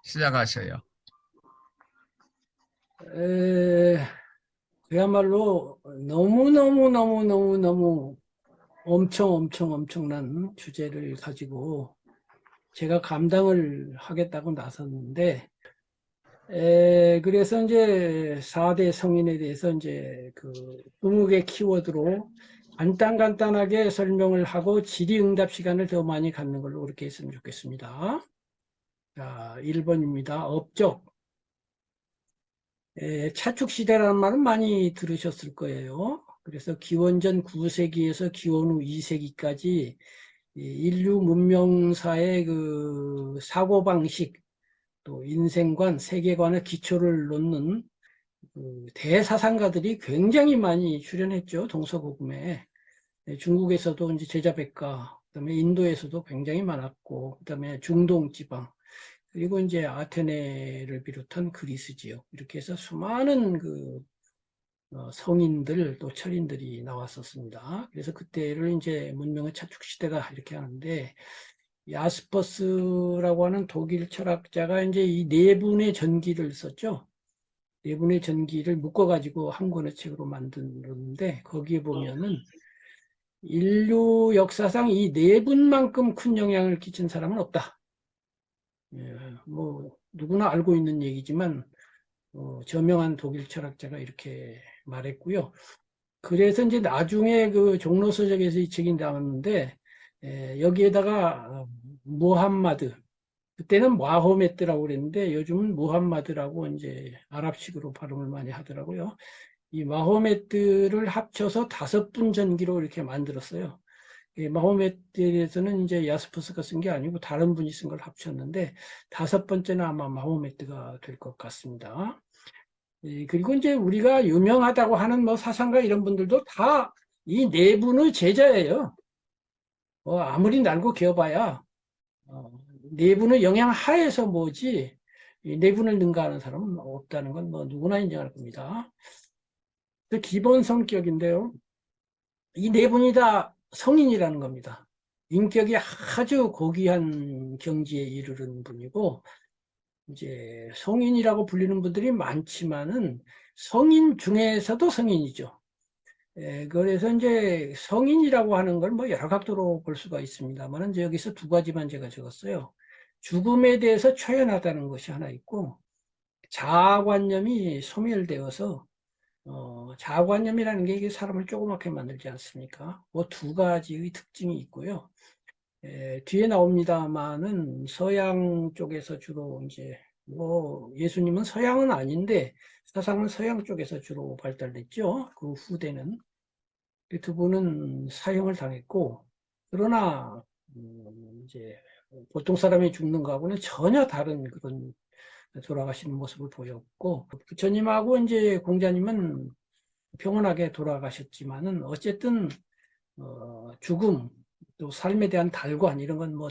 시작하셔요. 에, 그야말로 너무너무너무너무너무 엄청난 주제를 가지고 제가 감당을 하겠다고 나섰는데, 그래서 이제 4대 성인에 대해서 이제 그 20개 키워드로 간단하게 설명을 하고 질의응답 시간을 더 많이 갖는 걸로 그렇게 했으면 좋겠습니다. 자, 1번입니다. 업적. 차축시대라는 말은 많이 들으셨을 거예요. 그래서 기원전 9세기에서 기원 후 2세기까지 인류 문명사의 그 사고방식, 또 인생관, 세계관의 기초를 놓는 그 대사상가들이 굉장히 많이 출연했죠. 동서고금에. 중국에서도 이제 제자백가, 그다음에 인도에서도 굉장히 많았고, 그다음에 중동 지방, 그리고 이제 아테네를 비롯한 그리스 지역, 이렇게 해서 수많은 그 성인들 또 철인들이 나왔었습니다. 그래서 그때를 이제 문명의 차축 시대다 이렇게 하는데, 야스퍼스라고 하는 독일 철학자가 이제 이 네 분의 전기를 썼죠. 네 분의 전기를 묶어가지고 한 권의 책으로 만드는데, 거기에 보면은 인류 역사상 이 네 분만큼 큰 영향을 끼친 사람은 없다. 예, 뭐 누구나 알고 있는 얘기지만 저명한 독일 철학자가 이렇게 말했고요. 그래서 이제 나중에 그 종로서적에서 이 책이 나왔는데, 여기에다가 무함마드, 그때는 마호메트라고 그랬는데 요즘은 무함마드라고 이제 아랍식으로 발음을 많이 하더라고요. 이 마호메트를 합쳐서 5분 전기로 이렇게 만들었어요. 마호메트에 대해서는 이제 야스퍼스가 쓴 게 아니고 다른 분이 쓴 걸 합쳤는데 5번째는 아마 마호메트가 될 것 같습니다. 그리고 이제 우리가 유명하다고 하는 뭐 사상가 이런 분들도 다 이 네 분의 제자예요. 아무리 날고 기어봐야 네 분의 영향 하에서 뭐지 이 네 분을 능가하는 사람은 없다는 건 뭐 누구나 인정할 겁니다. 그 기본 성격인데요. 이 네 분이 다 성인이라는 겁니다. 인격이 아주 고귀한 경지에 이르는 분이고, 이제 성인이라고 불리는 분들이 많지만은 성인 중에서도 성인이죠. 그래서 이제 성인이라고 하는 걸 뭐 여러 각도로 볼 수가 있습니다만은 이제 여기서 두 가지만 제가 적었어요. 죽음에 대해서 초연하다는 것이 하나 있고, 자아관념이 소멸되어서 자아관념이라는 게 이게 사람을 조그맣게 만들지 않습니까? 뭐 두 가지의 특징이 있고요. 뒤에 나옵니다만은 서양 쪽에서 주로 이제 뭐 예수님은 서양은 아닌데 사상은 서양 쪽에서 주로 발달됐죠. 그 후대는 두 분은 사형을 당했고, 그러나 이제 보통 사람이 죽는 거하고는 전혀 다른 그런 돌아가시는 모습을 보였고, 부처님하고 이제 공자님은 평온하게 돌아가셨지만은 어쨌든 죽음 또 삶에 대한 달관 이런 건 뭐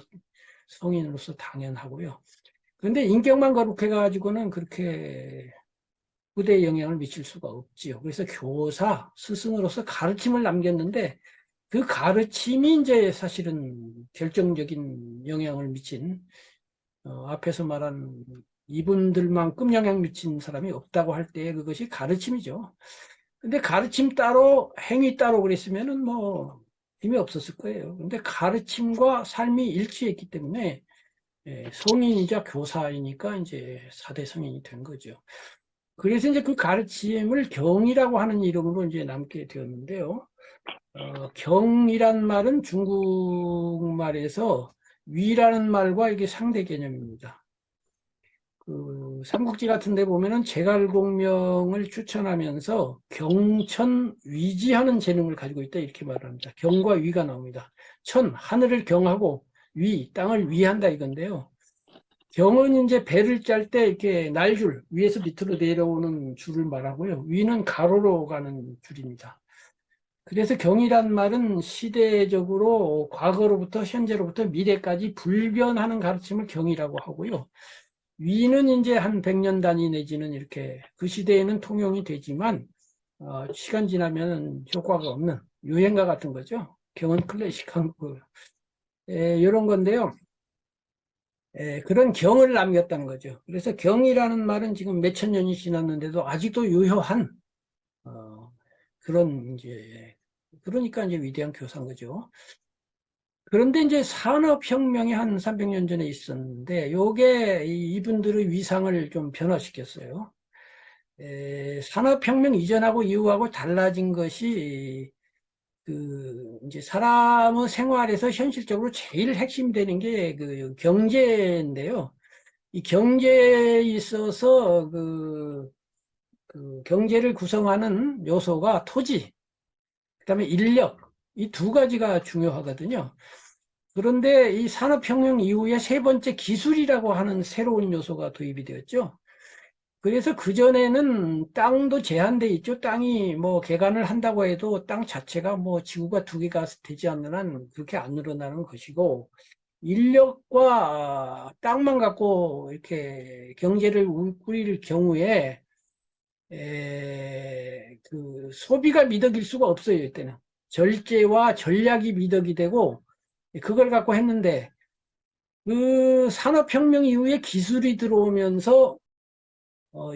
성인으로서 당연하고요. 그런데 인격만 거룩해 가지고는 그렇게 후대에 영향을 미칠 수가 없지요. 그래서 교사 스승으로서 가르침을 남겼는데 그 가르침이 이제 사실은 결정적인 영향을 미친 앞에서 말한 이분들만큼 영향 미친 사람이 없다고 할 때 그것이 가르침이죠. 근데 가르침 따로 행위 따로 그랬으면은 뭐 힘이 없었을 거예요. 근데 가르침과 삶이 일치했기 때문에 성인이자 교사이니까 이제 4대 성인이 된 거죠. 그래서 이제 그 가르침을 경이라고 하는 이름으로 이제 남게 되었는데요. 경이란 말은 중국말에서 위라는 말과 이게 상대 개념입니다. 그 삼국지 같은 데 보면은 제갈공명을 추천하면서 경천 위지하는 재능을 가지고 있다 이렇게 말합니다. 경과 위가 나옵니다. 천, 하늘을 경하고 위, 땅을 위한다 이건데요. 경은 이제 배를 짤 때 이렇게 날줄, 위에서 밑으로 내려오는 줄을 말하고요. 위는 가로로 가는 줄입니다. 그래서 경이란 말은 시대적으로 과거로부터 현재로부터 미래까지 불변하는 가르침을 경이라고 하고요. 위는 이제 한 100년 단위 내지는 이렇게 그 시대에는 통용이 되지만 시간 지나면 효과가 없는 유행가 같은 거죠. 경은 클래식한 거 이런 건데요. 그런 경을 남겼다는 거죠. 그래서 경이라는 말은 지금 몇천 년이 지났는데도 아직도 유효한 그런 이제 그러니까 이제 위대한 교사인 거죠. 그런데 이제 산업혁명이 한 300년 전에 있었는데 요게 이분들의 위상을 좀 변화시켰어요. 산업혁명 이전하고 이후하고 달라진 것이 그 이제 사람의 생활에서 현실적으로 제일 핵심이 되는 게 그 경제인데요. 이 경제에 있어서 그 경제를 구성하는 요소가 토지, 그다음에 인력, 이 두 가지가 중요하거든요. 그런데 이 산업혁명 이후에 세 번째 기술이라고 하는 새로운 요소가 도입이 되었죠. 그래서 그전에는 땅도 제한돼 있죠. 땅이 뭐 개간을 한다고 해도 땅 자체가 뭐 지구가 두 개가 되지 않는 한 그렇게 안 늘어나는 것이고, 인력과 땅만 갖고 이렇게 경제를 꾸릴 경우에 그 소비가 미덕일 수가 없어요. 이때는 절제와 전략이 미덕이 되고 그걸 갖고 했는데, 그 산업혁명 이후에 기술이 들어오면서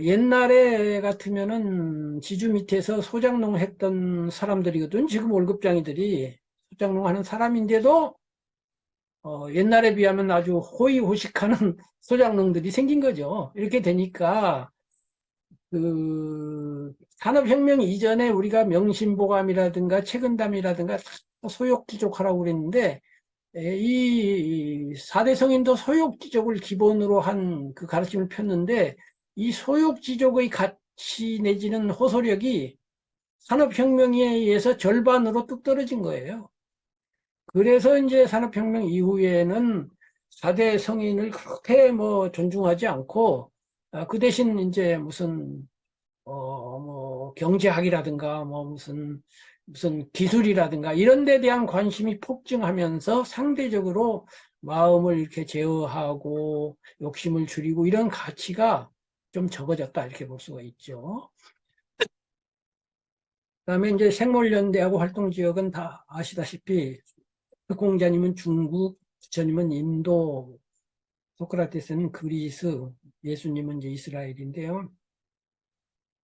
옛날에 같으면은 지주 밑에서 소작농 했던 사람들이거든. 지금 월급장이들이 소작농 하는 사람인데도 옛날에 비하면 아주 호의호식하는 소작농들이 생긴 거죠. 이렇게 되니까 그 산업혁명 이전에 우리가 명심보감이라든가 채근담이라든가 소욕지족하라고 그랬는데, 이 사대성인도 소욕지족을 기본으로 한 그 가르침을 폈는데, 이 소욕지족의 가치 내지는 호소력이 산업혁명에 의해서 절반으로 뚝 떨어진 거예요. 그래서 이제 산업혁명 이후에는 4대 성인을 그렇게 뭐 존중하지 않고, 그 대신 이제 무슨 뭐 경제학이라든가 뭐 무슨 기술이라든가 이런 데 대한 관심이 폭증하면서 상대적으로 마음을 이렇게 제어하고 욕심을 줄이고 이런 가치가 좀 적어졌다 이렇게 볼 수가 있죠. 그다음에 이제 생물연대하고 활동지역은 다 아시다시피 공자님은 중국, 부처님은 인도, 소크라테스는 그리스, 예수님은 이제 이스라엘인데요.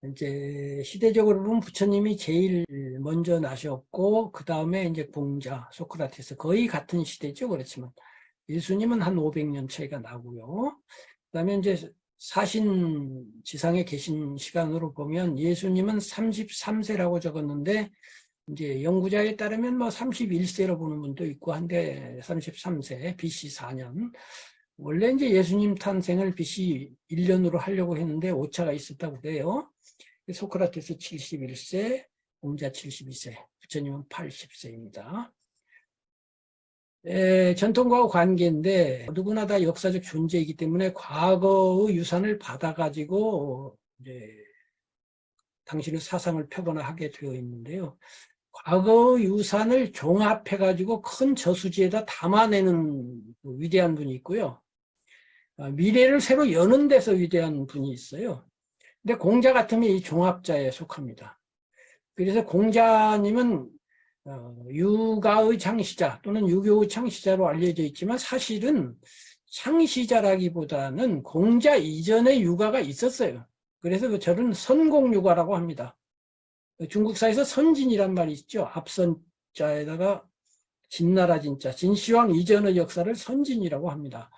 이제 시대적으로는 부처님이 제일 먼저 나셨고 그 다음에 이제 공자, 소크라테스 거의 같은 시대죠. 그렇지만 예수님은 한 500년 차이가 나고요. 그다음에 이제 사신 지상에 계신 시간으로 보면 예수님은 33세라고 적었는데 이제 연구자에 따르면 뭐 31세로 보는 분도 있고 한데 33세 BC 4년. 원래 이제 예수님 탄생을 BC 1년으로 하려고 했는데 오차가 있었다고 그래요. 소크라테스 71세, 공자 72세, 부처님은 80세입니다. 전통과의 관계인데 누구나 다 역사적 존재이기 때문에 과거의 유산을 받아가지고 이제 당신의 사상을 펴거나 하게 되어 있는데요. 과거의 유산을 종합해가지고 큰 저수지에다 담아내는 위대한 분이 있고요. 미래를 새로 여는 데서 위대한 분이 있어요. 근데 공자 같으면 이 종합자에 속합니다. 그래서 공자님은 유가의 창시자 또는 유교의 창시자로 알려져 있지만 사실은 창시자라기보다는 공자 이전에 유가가 있었어요. 그래서 저는 선공유가라고 합니다. 중국사에서 선진이란 말이 있죠. 앞선 자에다가 진나라 진자, 진시황 이전의 역사를 선진이라고 합니다.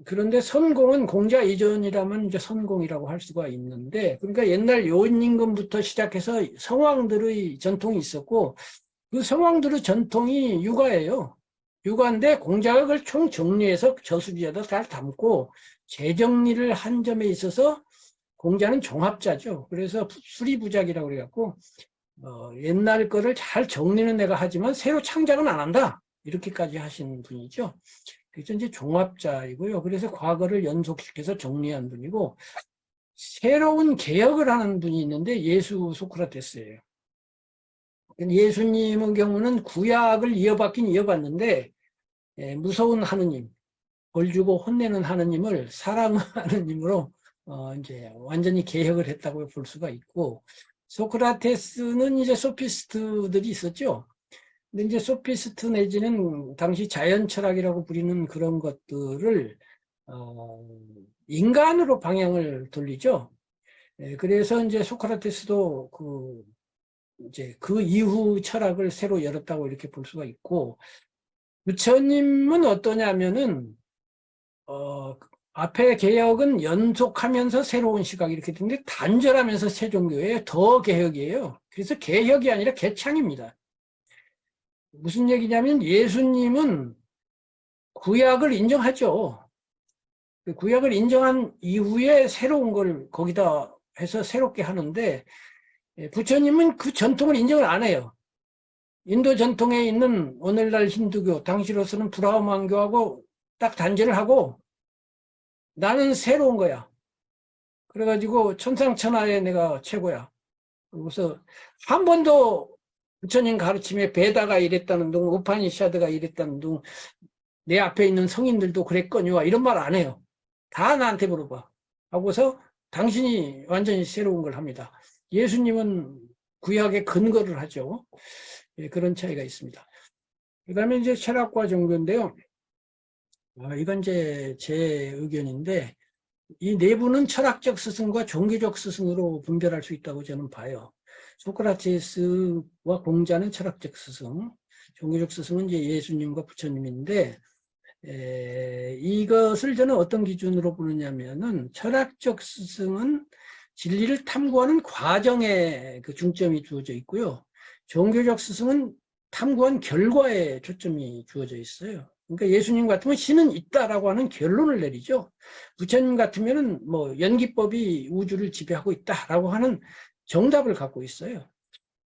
그런데 선공은 공자 이전이라면 이제 선공이라고 할 수가 있는데, 그러니까 옛날 요임금부터 시작해서 성왕들의 전통이 있었고, 그 성왕들의 전통이 유가예요. 유가인데 공자가 그걸 총 정리해서 저수지에다 잘 담고 재정리를 한 점에 있어서 공자는 종합자죠. 그래서 수리부작이라고 그래갖고 옛날 거를 잘 정리는 내가 하지만 새로 창작은 안 한다. 이렇게까지 하신 분이죠. 그래서 이제 종합자이고요. 그래서 과거를 연속시켜서 정리한 분이고, 새로운 개혁을 하는 분이 있는데 예수 소크라테스예요. 예수님의 경우는 구약을 이어받긴 이어받는데 무서운 하느님, 벌 주고 혼내는 하느님을 사랑하느님으로 이제 완전히 개혁을 했다고 볼 수가 있고, 소크라테스는 이제 소피스트들이 있었죠. 근데 이제 소피스트 내지는 당시 자연 철학이라고 부리는 그런 것들을 인간으로 방향을 돌리죠. 그래서 이제 소크라테스도 이제 그 이후 철학을 새로 열었다고 이렇게 볼 수가 있고, 부처님은 어떠냐면은, 앞에 개혁은 연속하면서 새로운 시각 이렇게 되는데 단절하면서 새 종교예요. 더 개혁이에요. 그래서 개혁이 아니라 개창입니다. 무슨 얘기냐면 예수님은 구약을 인정하죠. 그 구약을 인정한 이후에 새로운 걸 거기다 해서 새롭게 하는데 부처님은 그 전통을 인정을 안 해요. 인도 전통에 있는 오늘날 힌두교, 당시로서는 브라흐만교하고 딱 단절을 하고 나는 새로운 거야. 그래가지고 천상천하에 내가 최고야. 그래서 한 번도 부처님 가르침에 베다가 이랬다는 둥, 우파니샤드가 이랬다는 둥, 내 앞에 있는 성인들도 그랬거니와 이런 말 안 해요. 다 나한테 물어봐. 하고서 당신이 완전히 새로운 걸 합니다. 예수님은 구약에 근거를 하죠. 예, 그런 차이가 있습니다. 그 다음에 이제 철학과 종교인데요. 이건 이제 제 의견인데, 이 내부는 철학적 스승과 종교적 스승으로 분별할 수 있다고 저는 봐요. 소크라테스와 공자는 철학적 스승, 종교적 스승은 이제 예수님과 부처님인데, 이것을 저는 어떤 기준으로 보느냐면은 철학적 스승은 진리를 탐구하는 과정에 그 중점이 주어져 있고요. 종교적 스승은 탐구한 결과에 초점이 주어져 있어요. 그러니까 예수님 같으면 신은 있다라고 하는 결론을 내리죠. 부처님 같으면은 뭐 연기법이 우주를 지배하고 있다라고 하는 정답을 갖고 있어요.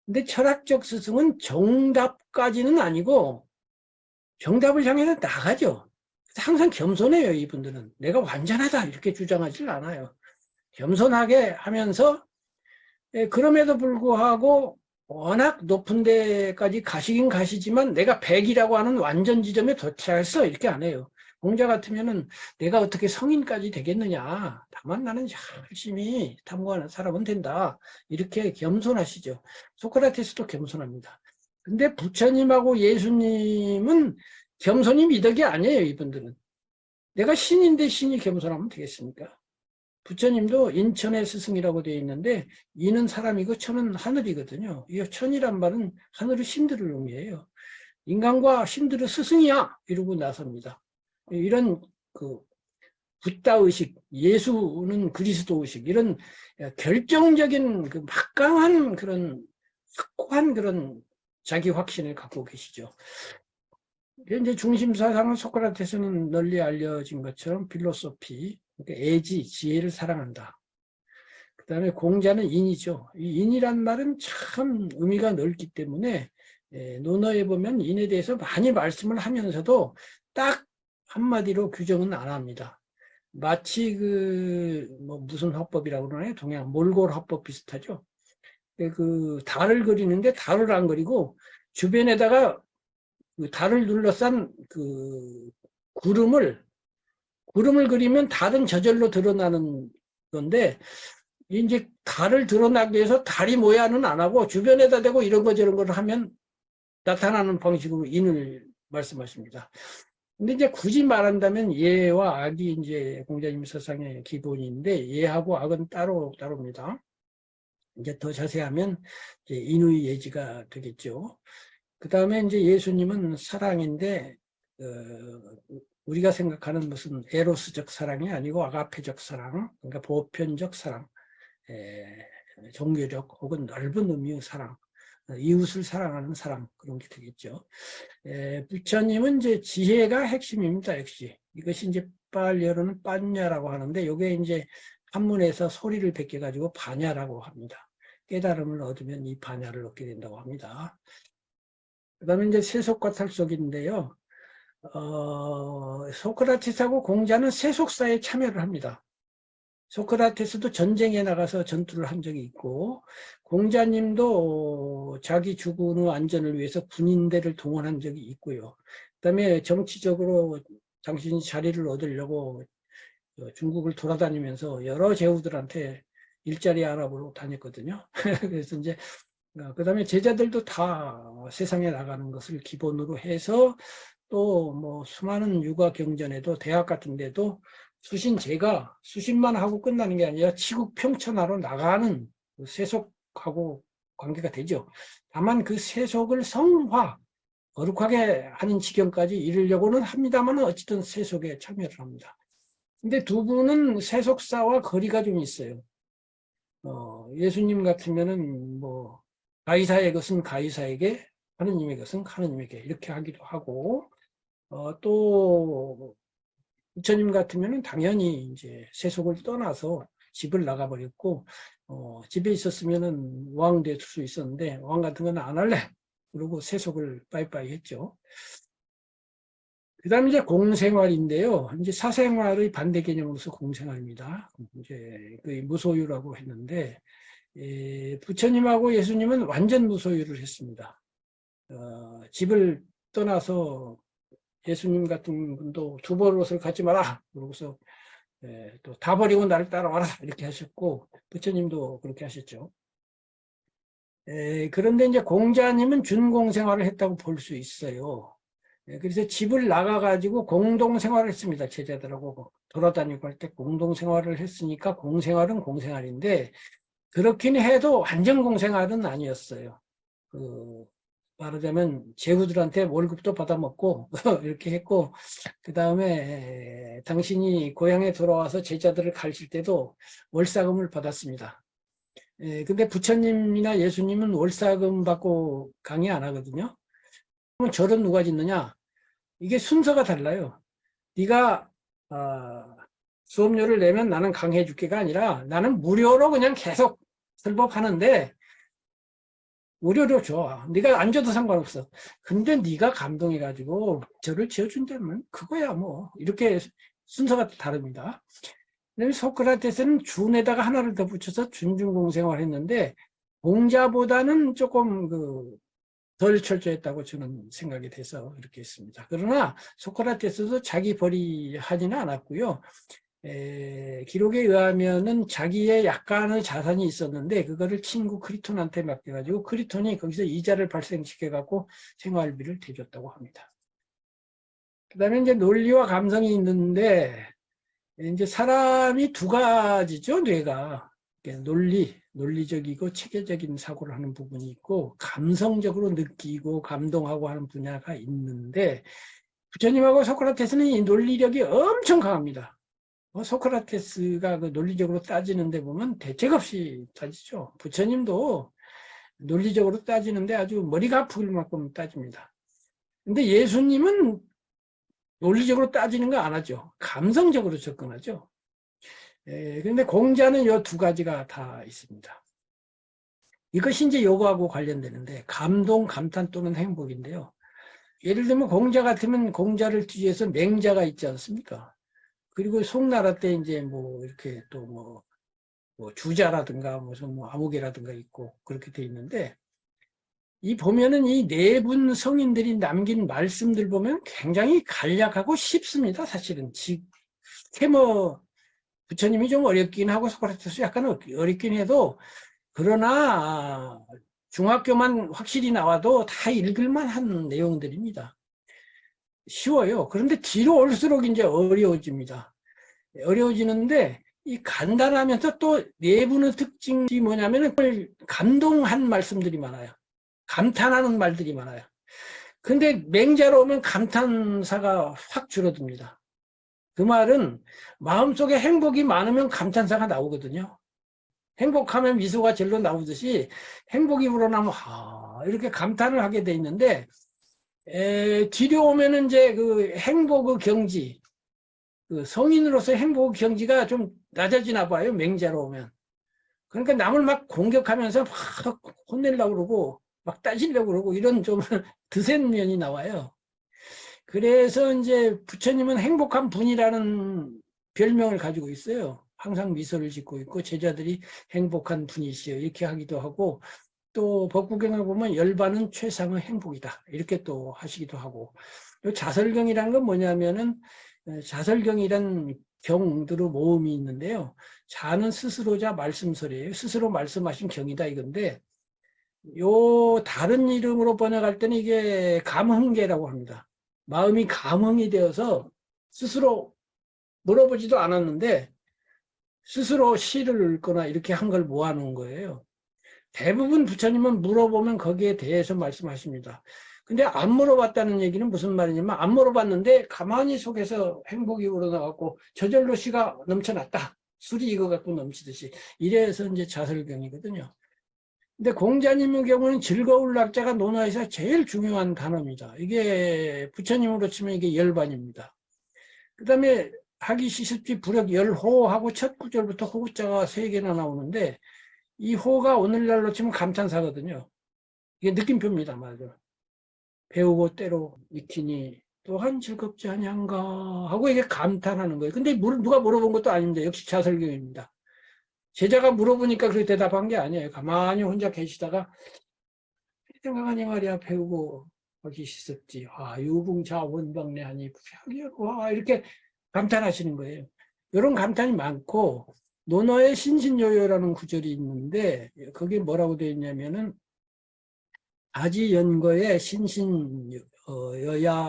근데 철학적 스승은 정답까지는 아니고 정답을 향해서 나가죠. 항상 겸손해요, 이분들은. 내가 완전하다 이렇게 주장하지 않아요. 겸손하게 하면서 그럼에도 불구하고 워낙 높은 데까지 가시긴 가시지만 내가 100이라고 하는 완전 지점에 도착했어 이렇게 안 해요. 공자 같으면은 내가 어떻게 성인까지 되겠느냐. 다만 나는 열심히 탐구하는 사람은 된다. 이렇게 겸손하시죠. 소크라테스도 겸손합니다. 근데 부처님하고 예수님은 겸손이 미덕이 아니에요, 이분들은. 내가 신인데 신이 겸손하면 되겠습니까? 부처님도 인천의 스승이라고 되어 있는데 이는 사람이고 천은 하늘이거든요. 이 천이란 말은 하늘의 신들을 의미해요. 인간과 신들의 스승이야 이러고 나섭니다. 이런 그 붓다 의식, 예수는 그리스도 의식 이런 결정적인 그 막강한 그런 확고한 그런 자기 확신을 갖고 계시죠. 이제 중심 사상은 소크라테스는 널리 알려진 것처럼 필로소피, 그러니까 애지, 지혜를 사랑한다. 그 다음에 공자는 인이죠. 이 인이란 말은 참 의미가 넓기 때문에 논어에 보면 인에 대해서 많이 말씀을 하면서도 딱 한마디로 규정은 안 합니다. 마치 뭐 무슨 화법이라고 그러나요? 동양 몰골 화법 비슷하죠. 그 달을 그리는데 달을 안 그리고 주변에다가 그 달을 둘러싼 그 구름을 그리면 달은 저절로 드러나는 건데 이제 달을 드러나기 위해서 달이 모양은 안 하고 주변에다 대고 이런 거 저런 걸 하면 나타나는 방식으로 인을 말씀하십니다. 근데 이제 굳이 말한다면 예와 악이 이제 공자님 서상의 기본인데 예하고 악은 따로입니다. 이제 더 자세하면 이제 인의 예지가 되겠죠. 그 다음에 이제 예수님은 사랑인데, 우리가 생각하는 무슨 에로스적 사랑이 아니고 아가페적 사랑, 그러니까 보편적 사랑, 종교적 혹은 넓은 의미의 사랑, 이웃을 사랑하는 사랑, 그런 게 되겠죠. 부처님은 이제 지혜가 핵심입니다, 역시. 이것이 이제 빨려로는 빠냐라고 하는데, 이게 이제 한문에서 소리를 베껴가지고 바냐라고 합니다. 깨달음을 얻으면 이 바냐를 얻게 된다고 합니다. 그 다음에 이제 세속과 탈속인데요. 소크라테스하고 공자는 세속사에 참여를 합니다. 소크라테스도 전쟁에 나가서 전투를 한 적이 있고, 공자님도 자기 주군의 안전을 위해서 군인대를 동원한 적이 있고요. 그 다음에 정치적으로 당신이 자리를 얻으려고 중국을 돌아다니면서 여러 제후들한테 일자리 알아보러 다녔거든요. 그래서 이제 그 다음에 제자들도 다 세상에 나가는 것을 기본으로 해서 또 뭐 수많은 육아 경전에도 대학 같은 데도 수신제가 수신만 하고 끝나는 게 아니라 치국 평천하로 나가는 그 세속하고 관계가 되죠. 다만 그 세속을 성화, 거룩하게 하는 지경까지 이르려고는 합니다만 어쨌든 세속에 참여를 합니다. 근데 두 분은 세속사와 거리가 좀 있어요. 예수님 같으면은 뭐 가이사의 것은 가이사에게, 하느님의 것은 하느님에게 이렇게 하기도 하고, 또 부처님 같으면은 당연히 이제 세속을 떠나서 집을 나가버렸고, 집에 있었으면은 왕 될 수 있었는데 왕 같은 건 안 할래. 그러고 세속을 빠이빠이 했죠. 그 다음에 이제 공생활인데요. 이제 사생활의 반대 개념으로서 공생활입니다. 이제 그 무소유라고 했는데, 부처님하고 예수님은 완전 무소유를 했습니다. 집을 떠나서 예수님 같은 분도 두 벌 옷을 갖지 마라. 그러고서 또 다 버리고 나를 따라와라. 이렇게 하셨고, 부처님도 그렇게 하셨죠. 그런데 이제 공자님은 준공생활을 했다고 볼 수 있어요. 그래서 집을 나가가지고 공동생활을 했습니다. 제자들하고 돌아다니고 할 때 공동생활을 했으니까 공생활은 공생활인데, 그렇긴 해도 완전 공생활은 아니었어요. 말하자면 제후들한테 월급도 받아먹고 이렇게 했고, 그 다음에 당신이 고향에 돌아와서 제자들을 가르칠 때도 월사금을 받았습니다. 근데 부처님이나 예수님은 월사금 받고 강의 안 하거든요. 그러면 절은 누가 짓느냐? 이게 순서가 달라요. 네가 수업료를 내면 나는 강의해 줄게가 아니라 나는 무료로 그냥 계속 설법하는데 무료로 줘. 네가 안 줘도 상관없어. 근데 네가 감동해가지고 저를 지어준다면 그거야 뭐. 이렇게 순서가 다릅니다. 그다음에 소크라테스는 준에다가 하나를 더 붙여서 준중공생활을 했는데 공자보다는 조금 덜 철저했다고 저는 생각이 돼서 이렇게 했습니다. 그러나 소크라테스도 자기 벌이하지는 않았고요. 기록에 의하면은 자기의 약간의 자산이 있었는데 그거를 친구 크리톤한테 맡겨가지고 크리톤이 거기서 이자를 발생시켜갖고 생활비를 대줬다고 합니다. 그 다음에 이제 논리와 감성이 있는데 이제 사람이 두 가지죠, 뇌가. 논리적이고 체계적인 사고를 하는 부분이 있고 감성적으로 느끼고 감동하고 하는 분야가 있는데 부처님하고 소크라테스는 이 논리력이 엄청 강합니다. 소크라테스가 그 논리적으로 따지는데 보면 대책 없이 따지죠. 부처님도 논리적으로 따지는데 아주 머리가 아플 만큼 따집니다. 근데 예수님은 논리적으로 따지는 거 안 하죠. 감성적으로 접근하죠. 그런데 공자는 이 두 가지가 다 있습니다. 이것이 이제 요거하고 관련되는데 감동, 감탄 또는 행복인데요. 예를 들면 공자 같으면 공자를 뒤에서 맹자가 있지 않습니까? 그리고 송나라 때 이제 뭐 이렇게 또 뭐 주자라든가 무슨 뭐 아무개라든가 있고 그렇게 돼 있는데 이 보면은 이 네 분 성인들이 남긴 말씀들 보면 굉장히 간략하고 쉽습니다. 사실은 뭐 부처님이 좀 어렵긴 하고 소크라테스 약간 어렵긴 해도 그러나 중학교만 확실히 나와도 다 읽을만한 내용들입니다. 쉬워요. 그런데 뒤로 올수록 이제 어려워집니다. 어려워지는데 이 간단하면서 또 내부의 특징이 뭐냐면은 감동한 말씀들이 많아요. 감탄하는 말들이 많아요. 근데 맹자로 오면 감탄사가 확 줄어듭니다. 그 말은 마음속에 행복이 많으면 감탄사가 나오거든요. 행복하면 미소가 절로 나오듯이 행복이 우러나면 이렇게 감탄을 하게 돼 있는데 뒤로 오면은 이제 그 행복의 경지, 그 성인으로서 행복 경지가 좀 낮아지나 봐요. 맹자로 오면. 그러니까 남을 막 공격하면서 막 혼내려고 그러고 막 따지려고 그러고 이런 좀 드센 면이 나와요. 그래서 이제 부처님은 행복한 분이라는 별명을 가지고 있어요. 항상 미소를 짓고 있고 제자들이 행복한 분이시여 이렇게 하기도 하고 또 법구경을 보면 열반은 최상의 행복이다 이렇게 또 하시기도 하고 자설경이라는 건 뭐냐면은 자설경이란 경들의 모음이 있는데요. 자는 스스로자 말씀설이에요. 스스로 말씀하신 경이다 이건데 요 다른 이름으로 번역할 때는 이게 감흥계라고 합니다. 마음이 감흥이 되어서 스스로 물어보지도 않았는데 스스로 시를 읽거나 이렇게 한 걸 모아놓은 거예요. 대부분 부처님은 물어보면 거기에 대해서 말씀하십니다. 근데 안 물어봤다는 얘기는 무슨 말이냐면 안 물어봤는데 가만히 속에서 행복이 우러나갖고 저절로 시가 넘쳐났다. 술이 익어갖고 넘치듯이. 이래서 이제 자설경이거든요. 근데 공자님의 경우는 즐거울 낙자가 논어에서 제일 중요한 단어입니다. 이게 부처님으로 치면 이게 열반입니다. 그 다음에 하기 시습지 부력 열호하고 첫 구절부터 호자가 3개나 나오는데 이 호가 오늘날로 치면 감탄사거든요. 이게 느낌표입니다. 맞아. 배우고 때로 익히니 또한 즐겁지 아니한가 하고 이게 감탄하는 거예요. 근데 누가 물어본 것도 아닙니다. 역시 자설경입니다. 제자가 물어보니까 그렇게 대답한 게 아니에요. 가만히 혼자 계시다가 생각하니 말이야 배우고 하기 시습지 유붕자 원방내하니 와 이렇게 감탄하시는 거예요. 이런 감탄이 많고 논어에 신신요요라는 구절이 있는데 거기에 뭐라고 되어 있냐면은 아지연거에 신신여야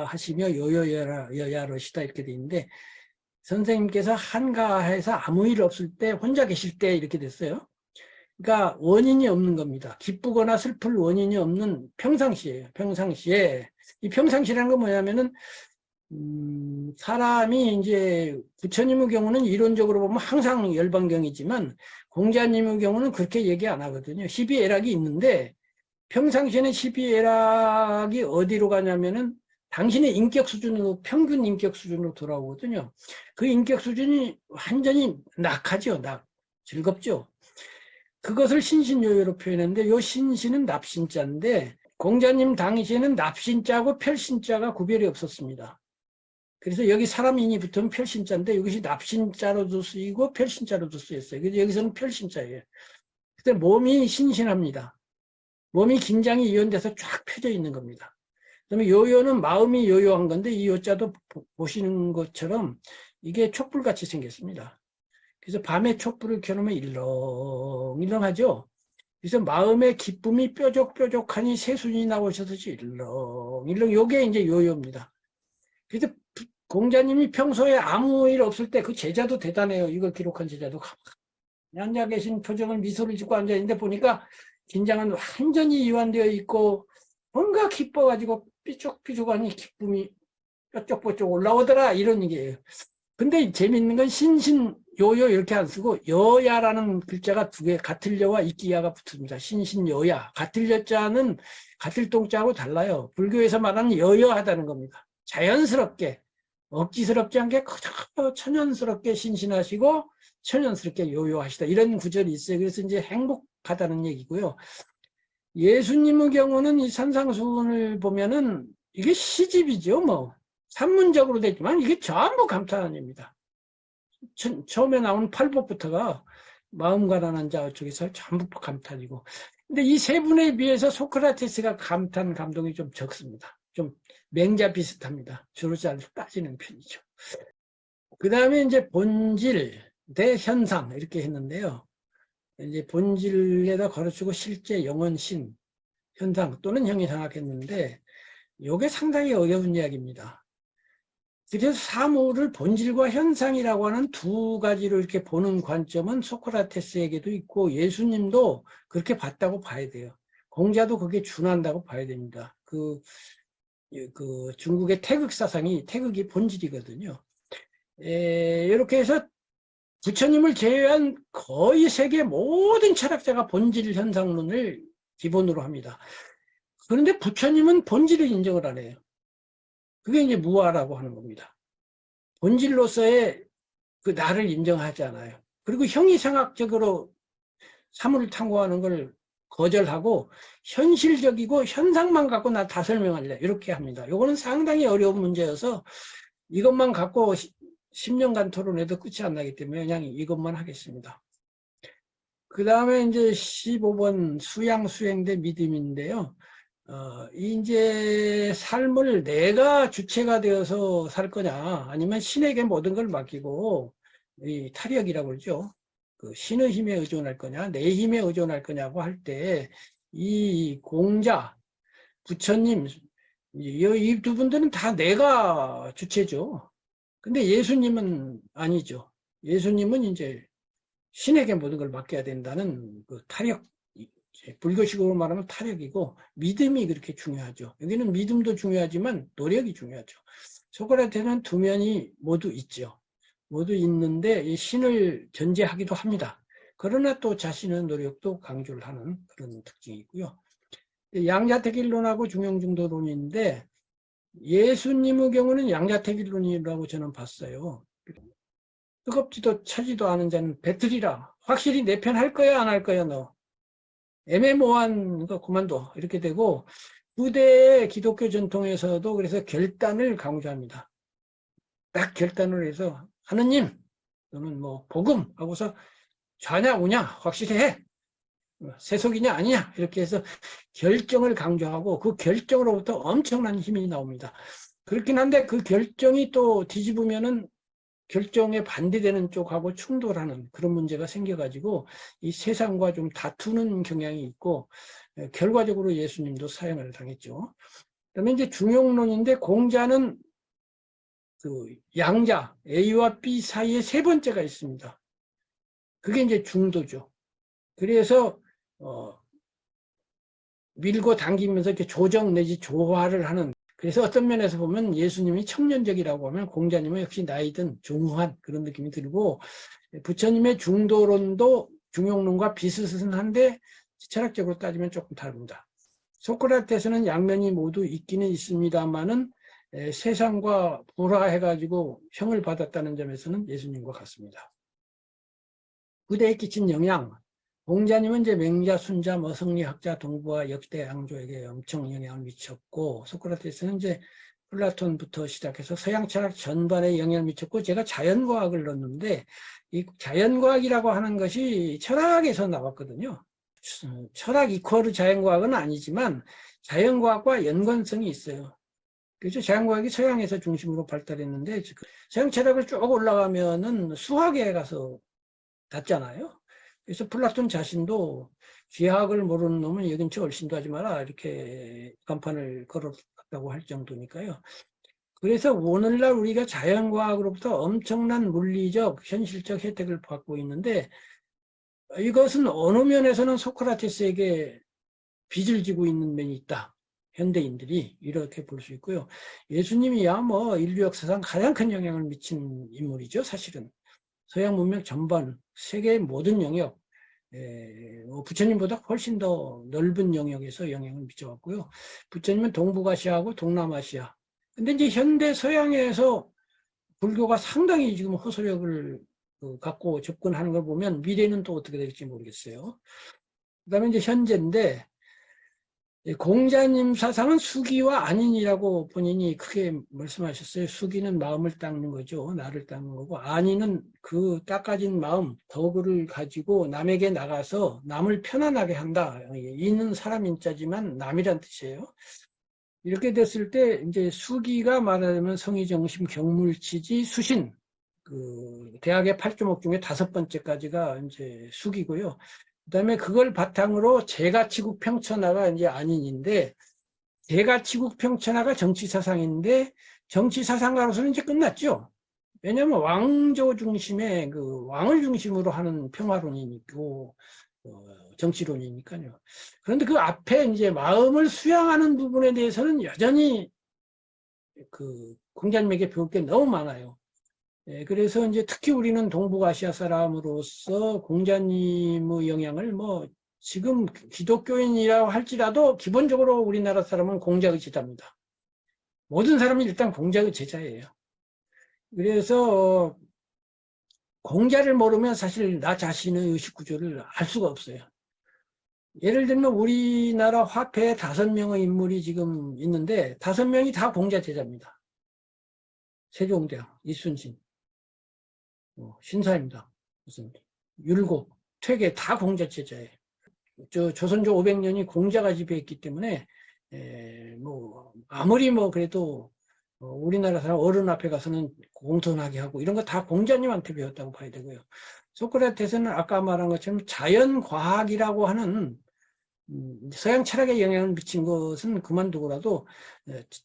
하시며 요요여야러시다 이렇게 되어 있는데 선생님께서 한가해서 아무 일 없을 때 혼자 계실 때 이렇게 됐어요. 그러니까 원인이 없는 겁니다. 기쁘거나 슬플 원인이 없는 평상시예요. 평상시에 이 평상시라는 건 뭐냐면은 사람이 이제 부처님의 경우는 이론적으로 보면 항상 열반경이지만 공자님의 경우는 그렇게 얘기 안 하거든요. 희비애락이 있는데 평상시에는 희비애락이 어디로 가냐면은 당신의 인격 수준으로 평균 인격 수준으로 돌아오거든요. 그 인격 수준이 완전히 낙하죠. 즐겁죠. 그것을 신신요요로 표현했는데 요 신신은 납신자인데 공자님 당시에는 납신자하고 별신자가 구별이 없었습니다. 그래서 여기 사람인이 붙으면 별신자인데 이것이 납신자로도 쓰이고 별신자로도 쓰였어요. 그래서 여기서는 별신자예요. 그때 몸이 신신합니다. 몸이 긴장이 이완돼서 쫙 펴져 있는 겁니다. 그다음에 요요는 마음이 요요한 건데 이 요자도 보시는 것처럼 이게 촛불같이 생겼습니다. 그래서 밤에 촛불을 켜놓으면 일렁일렁하죠. 그래서 마음의 기쁨이 뾰족뾰족하니 새순이 나오셔서 일렁일렁 요게 이제 요요입니다. 그래서 공자님이 평소에 아무 일 없을 때 그 제자도 대단해요. 이걸 기록한 제자도 앉아 계신 표정을 미소를 짓고 앉아 있는데 보니까 긴장은 완전히 이완되어 있고 뭔가 기뻐가지고 삐죽삐죽하니 기쁨이 뾰족뾰족 올라오더라 이런 얘기예요. 근데 재밌는 건 신신 요요 이렇게 안 쓰고 여야라는 글자가 2개 같을 여와 이끼야가 붙습니다. 신신 여야 같을 여자는 같을 동자하고 달라요. 불교에서 말하는 여여하다는 겁니다. 자연스럽게 억지스럽지 않게 그저 천연스럽게 신신하시고 천연스럽게 요요하시다 이런 구절이 있어요. 그래서 이제 행복하다는 얘기고요. 예수님의 경우는 이 산상수훈을 보면은 이게 시집이죠. 뭐 산문적으로 됐지만 이게 전부 감탄입니다. 처음에 나오는 팔복부터가 마음 가난한 자 쪽에서 전부 감탄이고 근데 이 세 분에 비해서 소크라테스가 감탄 감동이 좀 적습니다. 좀 맹자 비슷합니다. 주로 잘 따지는 편이죠. 그 다음에 이제 본질 대 현상 이렇게 했는데요. 이제 본질에다 걸어주고 실제 영원신 현상 또는 형이상학 했는데 이게 상당히 어려운 이야기입니다. 그래서 사물을 본질과 현상이라고 하는 2가지로 이렇게 보는 관점은 소크라테스에게도 있고 예수님도 그렇게 봤다고 봐야 돼요. 공자도 그게 준한다고 봐야 됩니다. 그 중국의 태극이 본질이거든요. 이렇게 해서 부처님을 제외한 거의 세계 모든 철학자가 본질 현상론을 기본으로 합니다. 그런데 부처님은 본질을 인정을 안 해요. 그게 이제 무아라고 하는 겁니다. 본질로서의 그 나를 인정하지 않아요. 그리고 형이상학적으로 사물을 탐구하는 걸 거절하고 현실적이고 현상만 갖고 나 다 설명할래 이렇게 합니다. 이거는 상당히 어려운 문제여서 이것만 갖고 10년간 토론해도 끝이 안 나기 때문에 그냥 이것만 하겠습니다. 그 다음에 이제 15번 수양수행대 믿음인데요. 이제 삶을 내가 주체가 되어서 살 거냐, 아니면 신에게 모든 걸 맡기고, 이 타력이라고 그러죠. 그 신의 힘에 의존할 거냐, 내 힘에 의존할 거냐고 할 때, 이 공자, 부처님, 이 2분들은 다 내가 주체죠. 근데 예수님은 아니죠. 예수님은 이제 신에게 모든 걸 맡겨야 된다는 그 타력, 불교식으로 말하면 타력이고 믿음이 그렇게 중요하죠. 여기는 믿음도 중요하지만 노력이 중요하죠. 소크라테는 두 면이 모두 있죠. 모두 있는데 이 신을 견제하기도 합니다. 그러나 또 자신의 노력도 강조를 하는 그런 특징이 있고요. 양자택일론하고 중용중도론인데 예수님의 경우는 양자택일론이라고 저는 봤어요. 뜨겁지도 차지도 않은 자는 배틀이라. 확실히 내 편 할 거야 안 할 거야 너. 애매모호한 거 그만둬. 이렇게 되고 후대의 기독교 전통에서도 그래서 결단을 강조합니다. 딱 결단을 해서 하느님 너는 뭐 복음 하고서 좌냐 우냐 확실히 해. 세속이냐 아니냐 이렇게 해서 결정을 강조하고 그 결정으로부터 엄청난 힘이 나옵니다. 그렇긴 한데 그 결정이 또 뒤집으면은 결정에 반대되는 쪽하고 충돌하는 그런 문제가 생겨가지고 이 세상과 좀 다투는 경향이 있고 결과적으로 예수님도 사형을 당했죠. 그다음에 이제 중용론인데 공자는 그 양자 A와 B 사이에 세 번째가 있습니다. 그게 이제 중도죠. 그래서 밀고 당기면서 이렇게 조정 내지 조화를 하는 그래서 어떤 면에서 보면 예수님이 청년적이라고 하면 공자님은 역시 나이든 중후한 그런 느낌이 들고 부처님의 중도론도 중용론과 비슷한데 철학적으로 따지면 조금 다릅니다. 소크라테스는 양면이 모두 있기는 있습니다만은 세상과 불화해가지고 형을 받았다는 점에서는 예수님과 같습니다. 후대에 끼친 영향, 공자님은 이제 맹자, 순자, 뭐 성리학자, 동부와 역대 양조에게 엄청 영향을 미쳤고 소크라테스는 이제 플라톤부터 시작해서 서양 철학 전반에 영향을 미쳤고 제가 자연과학을 넣었는데 이 자연과학이라고 하는 것이 철학에서 나왔거든요. 철학 이퀄 자연과학은 아니지만 자연과학과 연관성이 있어요. 그래서 자연과학이 서양에서 중심으로 발달했는데 서양 철학을 쭉 올라가면은 수학에 가서 닿잖아요. 그래서 플라톤 자신도 귀학을 모르는 놈은 여긴 저 얼씬도 하지 마라 이렇게 간판을 걸었다고 할 정도니까요. 그래서 오늘날 우리가 자연과학으로부터 엄청난 물리적, 현실적 혜택을 받고 있는데 이것은 어느 면에서는 소크라테스에게 빚을 지고 있는 면이 있다. 현대인들이 이렇게 볼 수 있고요. 예수님이야 뭐 인류 역사상 가장 큰 영향을 미친 인물이죠. 사실은 서양 문명 전반, 세계의 모든 영역, 부처님보다 훨씬 더 넓은 영역에서 영향을 미쳐왔고요. 부처님은 동북아시아하고 동남아시아. 근데 이제 현대 서양에서 불교가 상당히 지금 호소력을 갖고 접근하는 걸 보면 미래는 또 어떻게 될지 모르겠어요. 그다음에 이제 현재인데 공자님 사상은 수기와 안인이라고 본인이 크게 말씀하셨어요. 수기는 마음을 닦는 거죠. 나를 닦는 거고 안인은 그 닦아진 마음, 덕을 가지고 남에게 나가서 남을 편안하게 한다. 이는 사람 인자지만 남이란 뜻이에요. 이렇게 됐을 때 이제 수기가 말하자면 성의정심, 경물치지, 수신 그 대학의 8조목 중에 5번째까지가 이제 수기고요. 그다음에 그걸 바탕으로 제가치국 평천하가 이제 안인인데 제가치국 평천하가 정치 사상인데 정치 사상가로서는 이제 끝났죠. 왜냐하면 왕조 중심의 그 왕을 중심으로 하는 평화론이고 정치론이니까요. 그런데 그 앞에 이제 마음을 수양하는 부분에 대해서는 여전히 그 공자님에게 배울 게 너무 많아요. 그래서 이제 특히 우리는 동북아시아 사람으로서 공자님의 영향을 뭐 지금 기독교인이라고 할지라도 기본적으로 우리나라 사람은 공자의 제자입니다. 모든 사람이 일단 공자의 제자예요. 그래서 공자를 모르면 사실 나 자신의 의식 구조를 알 수가 없어요. 예를 들면 우리나라 화폐에 5명의 인물이 지금 있는데 5명이 다 공자 제자입니다. 세종대왕, 이순신, 신사입니다. 무슨 율곡, 퇴계 다 공자 제자예요. 조선조 500년이 공자가 지배했기 때문에 뭐 아무리 뭐 그래도 우리나라 사람 어른 앞에 가서는 공손하게 하고 이런 거 다 공자님한테 배웠다고 봐야 되고요. 소크라테스는 아까 말한 것처럼 자연과학이라고 하는 서양 철학에 영향을 미친 것은 그만두고라도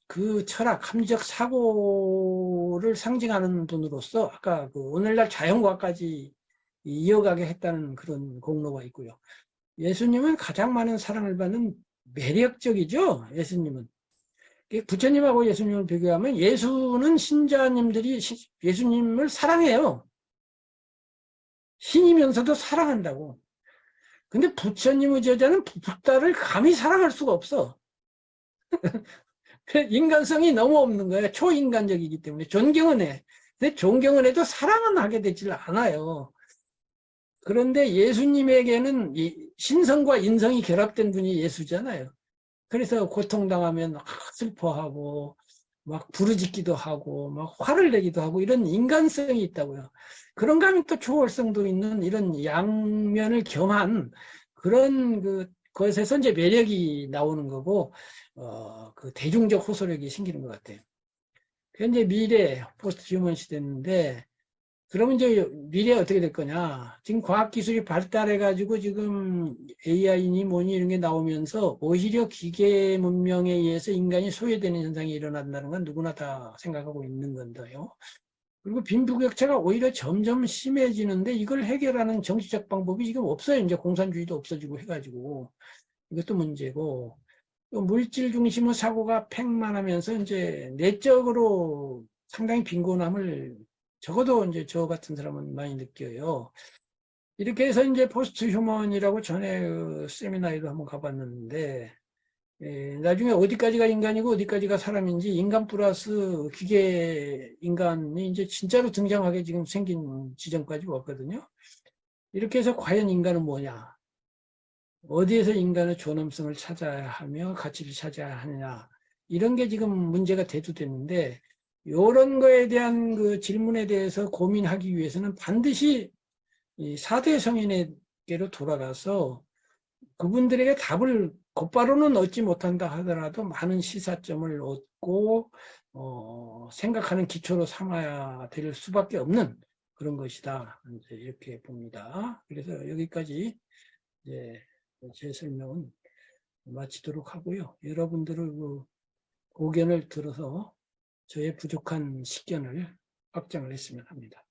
그 철학, 합리적 그리스도를 상징하는 분으로서 아까 그 오늘날 자연과까지 이어가게 했다는 그런 공로가 있고요. 예수님은 가장 많은 사랑을 받는 매력적이죠. 예수님은. 부처님하고 예수님을 비교하면 예수는 신자님들이 예수님을 사랑해요. 신이면서도 사랑한다고. 근데 부처님의 제자는 붓다를 감히 사랑할 수가 없어. 인간성이 너무 없는 거예요. 초인간적이기 때문에. 존경은 해. 근데 존경을 해도 사랑은 하게 되질 않아요. 그런데 예수님에게는 신성과 인성이 결합된 분이 예수잖아요. 그래서 고통당하면 막 슬퍼하고 막 부르짖기도 하고 막 화를 내기도 하고 이런 인간성이 있다고요. 그런가 하면 또 초월성도 있는 이런 양면을 겸한 그런 것에서 이제 매력이 나오는 거고 그 대중적 호소력이 생기는 것 같아요. 현재 미래 포스트 휴먼 시대인데 그러면 이제 미래에 어떻게 될 거냐. 지금 과학기술이 발달해가지고 지금 AI니 뭐니 이런 게 나오면서 오히려 기계 문명에 의해서 인간이 소외되는 현상이 일어난다는 건 누구나 다 생각하고 있는 건데요. 그리고 빈부격차가 오히려 점점 심해지는데 이걸 해결하는 정치적 방법이 지금 없어요. 이제 공산주의도 없어지고 해가지고. 이것도 문제고. 또 물질 중심의 사고가 팽만하면서 이제 내적으로 상당히 빈곤함을 적어도 이제 저 같은 사람은 많이 느껴요. 이렇게 해서 이제 포스트 휴먼이라고 전에 세미나에도 한번 가봤는데, 나중에 어디까지가 인간이고 어디까지가 사람인지 인간 플러스 기계 인간이 이제 진짜로 등장하게 지금 생긴 지점까지 왔거든요. 이렇게 해서 과연 인간은 뭐냐? 어디에서 인간의 존엄성을 찾아야 하며 가치를 찾아야 하느냐. 이런 게 지금 문제가 대두됐는데, 이런 거에 대한 그 질문에 대해서 고민하기 위해서는 반드시 이 4대 성인에게로 돌아가서 그분들에게 답을 곧바로는 얻지 못한다 하더라도 많은 시사점을 얻고, 생각하는 기초로 삼아야 될 수밖에 없는 그런 것이다. 이제 이렇게 봅니다. 그래서 여기까지 이제 제 설명은 마치도록 하고요. 여러분들의 그 의견을 들어서 저의 부족한 식견을 확장을 했으면 합니다.